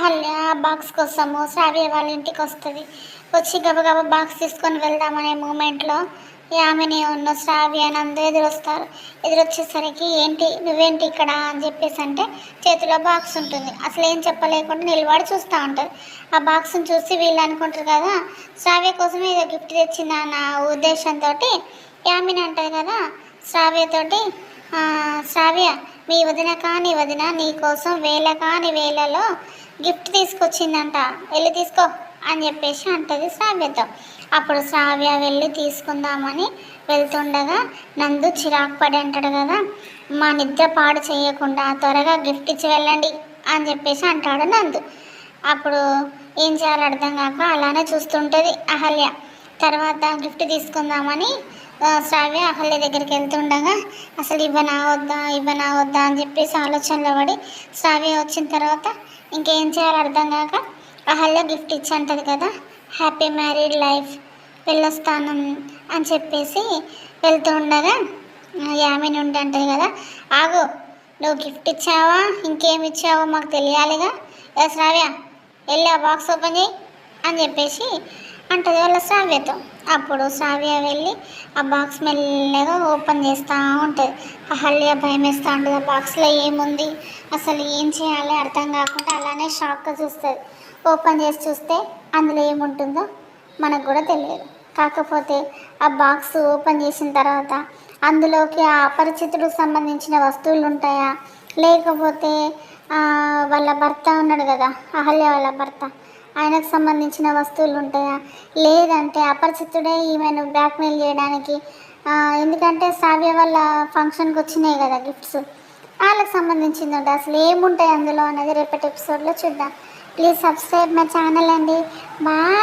అహల్య ఆ బాక్స్ కోసము శ్రావ్య వాళ్ళ ఇంటికి వస్తుంది. వచ్చి గబగబా బాక్స్ తీసుకొని వెళ్దామనే మూమెంట్లో యామిని ఉన్న శ్రావ్య నందు ఎదురొస్తారు. ఎదురొచ్చేసరికి ఏంటి నువ్వేంటి ఇక్కడ అని చెప్పేసి అంటే చేతిలో బాక్స్ ఉంటుంది. అసలు ఏం చెప్పలేకుండా నిలబడి చూస్తూ ఉంటారు. ఆ బాక్స్ని చూసి వీళ్ళు అనుకుంటారు కదా శ్రావ్య కోసమే ఏదో గిఫ్ట్ తెచ్చిందా అన్న ఉద్దేశంతో యామిని అంటారు కదా శ్రావ్యతోటి, శ్రావ్య మీ వదిన కాని వదిన నీ కోసం వేల కాని వేలలో గిఫ్ట్ తీసుకొచ్చిందంట, వెళ్ళి తీసుకో అని చెప్పేసి అంటుంది శ్రావ్యతో. అప్పుడు శ్రావ్య వెళ్ళి తీసుకుందామని వెళ్తుండగా నందు చిరాకు పడి అంటాడు కదా మా నిద్ర పాడు చేయకుండా త్వరగా గిఫ్ట్ ఇచ్చి వెళ్ళండి అని చెప్పేసి అంటాడు నందు. అప్పుడు ఏం చేయాలో అర్థం కాక అలానే చూస్తుంటుంది అహల్య. తర్వాత గిఫ్ట్ తీసుకుందామని శ్రావ్య అహల్య దగ్గరికి వెళ్తుండగా అసలు ఇవ్వనా వద్దా అని చెప్పేసి ఆలోచనలో పడి శ్రావ్య వచ్చిన తర్వాత ఇంకేం చేయాలో అర్థం కాక అహల్య గిఫ్ట్ ఇచ్చి అంటది కదా హ్యాపీ మ్యారీడ్ లైఫ్ వెళ్ళొస్తాను అని చెప్పేసి వెళ్తూ ఉండగా యామిని ఉండి అంటది కదా ఆగు, నువ్వు గిఫ్ట్ ఇచ్చావా ఇంకేమి ఇచ్చావో మాకు తెలియాలిగా, శ్రావ్య వెళ్ళి ఆ బాక్స్ ఓపెన్ చేయి అని చెప్పేసి అంటది వాళ్ళ శ్రావ్యతో. అప్పుడు శ్రావ్య వెళ్ళి ఆ బాక్స్ మెల్లగా ఓపెన్ చేస్తూ ఉంటుంది. అహల్య భయం వేస్తూ ఉంటుంది. ఆ బాక్స్లో ఏముంది అసలు ఏం చేయాలో అర్థం కాకుండా అలానే షాక్గా చూస్తుంది. ఓపెన్ చేసి చూస్తే అందులో ఏముంటుందో మనకు కూడా తెలియదు. కాకపోతే ఆ బాక్స్ ఓపెన్ చేసిన తర్వాత అందులోకి ఆ అపరిచితుడికి సంబంధించిన వస్తువులు ఉంటాయా, లేకపోతే వాళ్ళ భర్త ఉన్నాడు కదా అహల్య వాళ్ళ భర్త ఆయనకు సంబంధించిన వస్తువులు ఉంటాయా, లేదంటే అపరిచితుడే ఈమెను బ్లాక్మెయిల్ చేయడానికి, ఎందుకంటే శ్రావ్య వాళ్ళ ఫంక్షన్కి వచ్చినాయి కదా గిఫ్ట్స్ వాళ్ళకి సంబంధించింది ఉంటుంది. అసలు ఏముంటాయి అందులో అనేది రేపటి ఎపిసోడ్లో చూద్దాం. ప్లీజ్ సబ్స్క్రైబ్ మై ఛానల్ అండి. బాయ్.